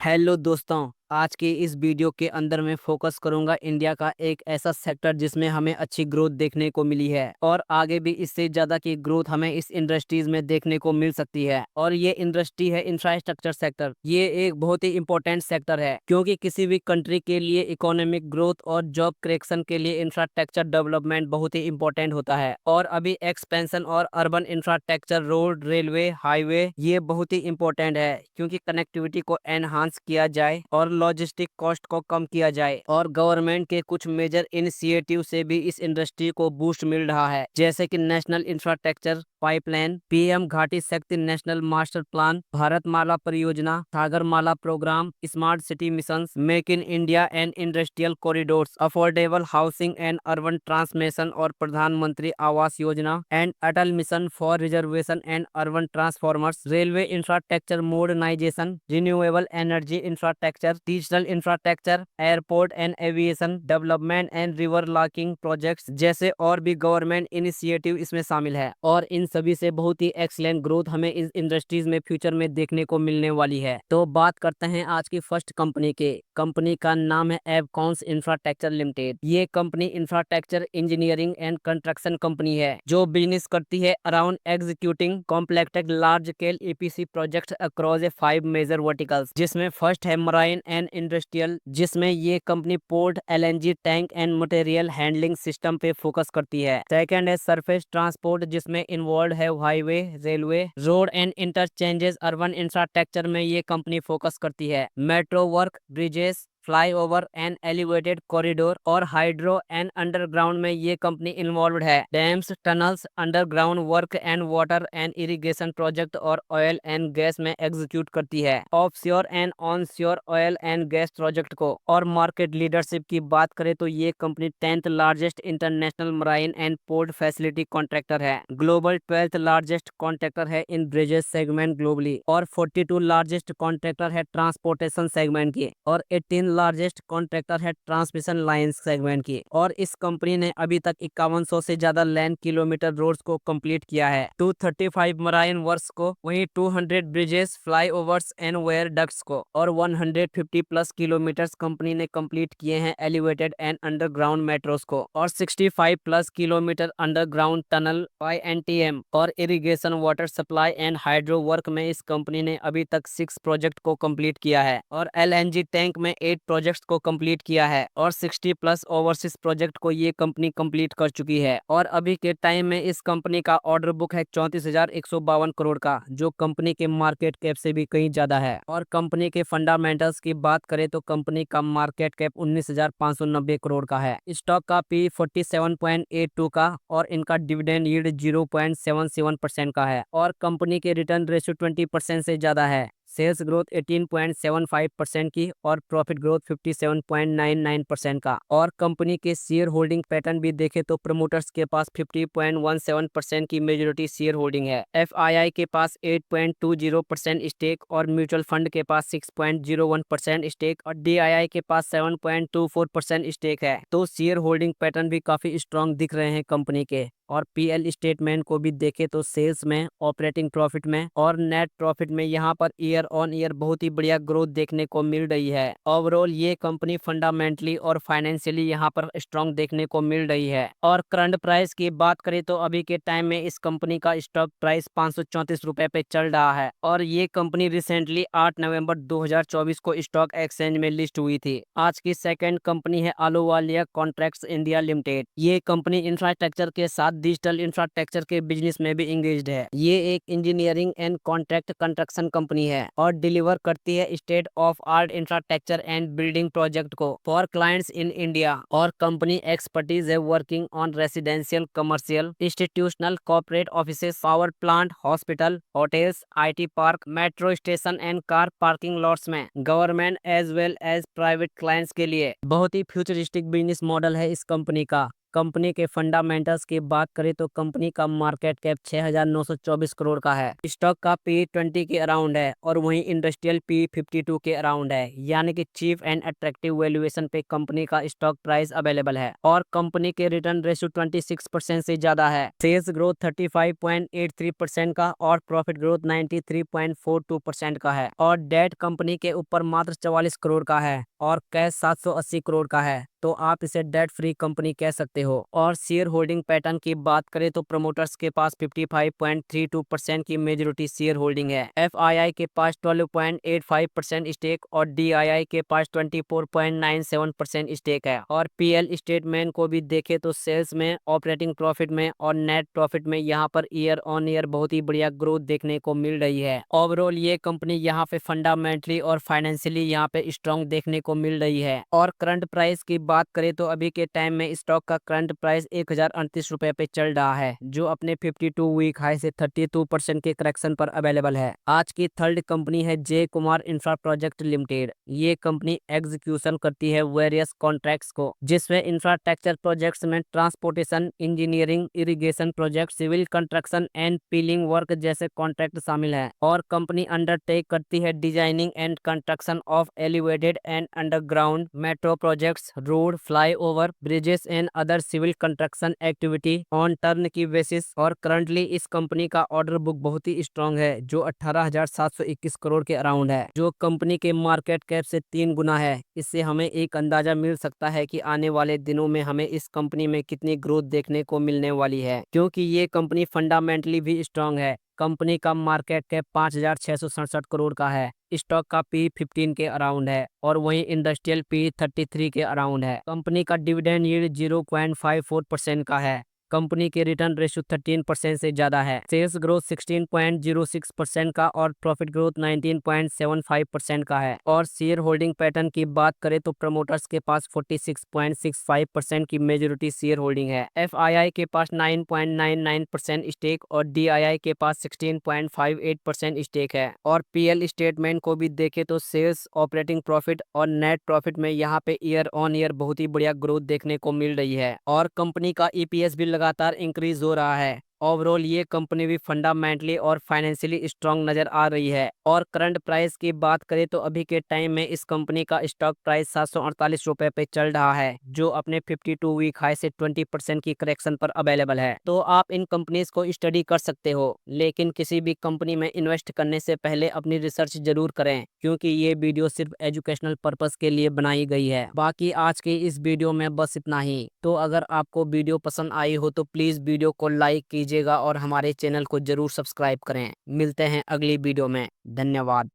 Hello दोस्तों, आज के इस वीडियो के अंदर मैं फोकस करूंगा इंडिया का एक ऐसा सेक्टर जिसमें हमें अच्छी ग्रोथ देखने को मिली है और आगे भी इससे ज्यादा की ग्रोथ हमें इस इंडस्ट्रीज में देखने को मिल सकती है। और ये इंडस्ट्री है इंफ्रास्ट्रक्चर सेक्टर। ये एक बहुत ही इंपॉर्टेंट सेक्टर है क्योंकि किसी भी कंट्री के लिए इकोनॉमिक ग्रोथ और जॉब क्रिएशन के लिए इंफ्रास्ट्रक्चर डेवलपमेंट बहुत ही इंपॉर्टेंट होता है। और अभी एक्सपेंशन और urban infrastructure, road, railway, highway, ये बहुत ही इंपॉर्टेंट है क्योंकि कनेक्टिविटी को एनहांस किया जाए और लॉजिस्टिक कॉस्ट को कम किया जाए। और गवर्नमेंट के कुछ मेजर इनिशिएटिव से भी इस इंडस्ट्री को बूस्ट मिल रहा है, जैसे कि नेशनल इंफ्रास्ट्रक्चर पाइपलाइन, पीएम घाटी शक्ति national master plan, Bharatmala Pariyojana, Sagarmala programme, smart city mission, make in India and industrial corridors, affordable housing and urban transmission और Pradhan Mantri Awas Yojana and Atal mission for reservation and urban transformers, railway infrastructure modernisation, renewable energy infrastructure, digital infrastructure, airport and aviation development and river locking projects जैसे और भी government initiative इसमें शामिल है। और इन सभी से बहुत ही एक्सीलेंट ग्रोथ हमें इस इंडस्ट्रीज में फ्यूचर में देखने को मिलने वाली है। तो बात करते हैं आज की फर्स्ट कंपनी के। कंपनी का नाम है एवकॉन्स इंफ्रास्ट्रक्चर लिमिटेड। ये company infrastructure engineering and construction company है जो बिजनेस करती है around executing complex large scale EPC project across a 5 major verticals, जिसमें फर्स्ट है मराइन एंड इंडस्ट्रियल, जिसमें ये company port, LNG tank and material handling system पे फोकस करती है। सेकंड है सरफेस ट्रांसपोर्ट, जिसमें इन्वॉल्व है highway, railway, road and interchanges. Urban infrastructure में ये कंपनी फोकस करती है metro work, bridges, flyover and elevated corridor और हाइड्रो एंड अंडरग्राउंड में ये कंपनी इन्वॉल्व है। Dams, tunnels, underground work and water and irrigation project और ऑयल एंड गैस में एग्जीक्यूट करती है offshore and onshore oil and gas project को। और मार्केट लीडरशिप की बात करें तो ये company 10th largest international marine and port facility contractor है, ग्लोबल 12th लार्जेस्ट कॉन्ट्रैक्टर है इन ब्रिजेस सेगमेंट ग्लोबली, और 42 लार्जेस्ट कॉन्ट्रैक्टर है ट्रांसपोर्टेशन सेगमेंट की, और 18 लार्जेस्ट कॉन्ट्रैक्टर है ट्रांसमिशन लाइंस सेगमेंट की। और इस कंपनी ने अभी तक 5100 से ज्यादा लैंड किलोमीटर रोड्स को कंप्लीट किया है, 235 मराइन वर्क्स को, वहीं 200 ब्रिजेस, फ्लाईओवर्स एंड वेयरडक्ट्स को, और 150 प्लस किलोमीटर्स कंपनी ने कंप्लीट किए हैं एलिवेटेड एंड अंडरग्राउंड मेट्रोस को, और 65 plus kilometre underground tunnel by NTM और irrigation, water supply and hydro work में इस कंपनी ने अभी तक 6 प्रोजेक्ट को कंप्लीट किया है, और एलएनजी टैंक में 8 प्रोजेक्ट्स को कंप्लीट किया है, और 60 प्लस ओवरसीज प्रोजेक्ट को ये कंपनी कंप्लीट कर चुकी है। और अभी के टाइम में इस कंपनी का ऑर्डर बुक है 34,152 करोड़ का, जो कंपनी के मार्केट कैप से भी कहीं ज्यादा है। और कंपनी के फंडामेंटल्स की बात करें तो कंपनी का मार्केट कैप 19,590 करोड़ का है, स्टॉक का पी 47.82 का, और इनका डिविडेंड यील्ड 0.77% का है, और कंपनी के रिटर्न रेशियो 20% से ज्यादा है। सेल्स ग्रोथ 18.75% की और प्रॉफिट ग्रोथ 57.99% का। और कंपनी के शेयर होल्डिंग पैटर्न भी देखें तो प्रमोटर्स के पास 50.17% की मेजोरिटी शेयर होल्डिंग है, एफआईआई के पास 8.20% स्टेक, और म्यूचुअल फंड के पास 6.01% स्टेक, और डीआईआई के पास 7.24% स्टेक है। तो शेयर होल्डिंग पैटर्न भी काफी स्ट्रांग दिख रहे हैं कंपनी के। और पीएल स्टेटमेंट को भी देखें तो सेल्स में, ऑपरेटिंग प्रॉफिट में और नेट प्रॉफिट में यहाँ पर ईयर ऑन ईयर बहुत ही बढ़िया ग्रोथ देखने को मिल रही है। ओवरऑल ये कंपनी फंडामेंटली और फाइनेंशियली यहाँ पर स्ट्रांग देखने को मिल रही है। और करंट प्राइस की बात करें तो अभी के टाइम में इस कंपनी का स्टॉक प्राइस 534 रुपए पे चल रहा है, और ये कंपनी रिसेंटली 8 नवंबर 2024 को स्टॉक एक्सचेंज में लिस्ट हुई थी। आज की सेकेंड कंपनी है अहलुवालिया कॉन्ट्रैक्ट्स इंडिया लिमिटेड। ये कंपनी इंफ्रास्ट्रक्चर के साथ डिजिटल इंफ्रास्ट्रक्चर के बिजनेस में भी इंगेज्ड है। ये एक engineering and contract construction company है और डिलीवर करती है state of art infrastructure and building project को फॉर क्लाइंट्स इन इंडिया। और कंपनी एक्सपर्टीज है working on residential, commercial, institutional, corporate offices, power plant, hospital, hotels, IT park, metro station and car parking lots में, government as well as private clients के लिए। बहुत ही futuristic business model है इस company का। Company के fundamentals की बात करें तो कंपनी का मार्केट कैप 6,924 करोड़ का है। स्टॉक का पी 20 के अराउंड है और वहीं इंडस्ट्रियल पी 52 के अराउंड है, यानी कि चीप एंड अट्रैक्टिव वैल्यूएशन पे कंपनी का स्टॉक प्राइस अवेलेबल है। और कंपनी के रिटर्न रेशियो 26% से ज्यादा है। सेल्स ग्रोथ 35.83% का और प्रॉफिट ग्रोथ 93.42% का है। और डेट कंपनी के ऊपर मात्र 44 करोड़ का है और कैश 780 करोड़ का है, तो आप इसे डेट फ्री कंपनी कह सकते हो। और शेयर होल्डिंग पैटर्न की बात करें तो प्रमोटर्स के पास 55.32% की मेजोरिटी शेयर होल्डिंग है। एफआईआई के पास 12.85% स्टेक और डीआईआई के पास 24.97% स्टेक है। और पीएल स्टेटमेंट को भी देखे तो सेल्स में, ऑपरेटिंग प्रॉफिट में और नेट प्रॉफिट में यहाँ पर ईयर ऑन ईयर बहुत ही बढ़िया ग्रोथ देखने को मिल रही है। ओवरऑल ये कंपनी यहाँ पे फंडामेंटली और फाइनेंशियली यहाँ पे स्ट्रॉन्ग देखने को मिल रही है। और करंट प्राइस की बात करें तो अभी के टाइम में स्टॉक का करंट प्राइस 1038 रुपए पे चल रहा है, जो अपने 52 वीक हाई से 32% के करेक्शन पर अवेलेबल है। आज की थर्ड कंपनी है J Kumar infra project limited. ये कंपनी एग्जीक्यूशन करती है वेरियस कॉन्ट्रैक्ट्स को, जिसमें इंफ्रास्ट्रक्चर प्रोजेक्ट्स में transportation, engineering, irrigation project, civil construction and piling work जैसे कॉन्ट्रैक्ट शामिल है। और कंपनी अंडरटेक करती है designing and construction of elevated and underground metro projects, road, flyover, bridges and other civil construction activity on turnkey basis. और currently इस company का order book बहुत ही स्ट्रांग है, जो 18,721 करोड़ के अराउंड है, जो कंपनी के मार्केट कैप से 3 गुना है। इससे हमें एक अंदाजा मिल सकता है कि आने वाले दिनों में हमें इस कंपनी में कितनी ग्रोथ देखने को मिलने वाली है, क्योंकि ये कंपनी फंडामेंटली भी स्ट्रांग है। कंपनी का मार्केट कैप 5,667 करोड़ का है। स्टॉक का पी 15 के अराउंड है और वहीं इंडस्ट्रियल पी 33 के अराउंड है। कंपनी का डिविडेंड यील्ड 0.54% का है। कंपनी के रिटर्न रेशियो 13% से ज्यादा है। सेल्स ग्रोथ 16.06% का और प्रॉफिट ग्रोथ 19.75% का है। और शेयर होल्डिंग पैटर्न की बात करें तो प्रमोटर्स के पास 46.65% की मेजोरिटी शेयर होल्डिंग है। एफआईआई के पास 9.99% स्टेक और डीआईआई के पास 16.58% स्टेक है। और पीएल स्टेटमेंट को भी देखे तो सेल्स, ऑपरेटिंग प्रॉफिट और नेट प्रॉफिट में यहाँ पे ईयर ऑन ईयर बहुत ही बढ़िया ग्रोथ देखने को मिल रही है। और कंपनी का ईपीएस भी लगातार इंक्रीज हो रहा है। ओवरऑल ये कंपनी भी फंडामेंटली और फाइनेंशियली स्ट्रांग नजर आ रही है। और करंट प्राइस की बात करें तो अभी के टाइम में इस कंपनी का स्टॉक प्राइस 748 रुपए पे चल रहा है, जो अपने 52 वीक हाई से 20% की करेक्शन पर अवेलेबल है। तो आप इन कंपनीज को स्टडी कर सकते हो, लेकिन किसी भी कंपनी में इन्वेस्ट करने से पहले अपनी रिसर्च जरूर करें, क्योंकि ये वीडियो सिर्फ एजुकेशनल पर्पस के लिए बनाई गई है। बाकी आज की इस वीडियो में बस इतना ही। तो अगर आपको वीडियो पसंद आई हो तो प्लीज वीडियो को लाइक कीजिएगा और हमारे चैनल को जरूर सब्सक्राइब करें। मिलते हैं अगली वीडियो में। धन्यवाद।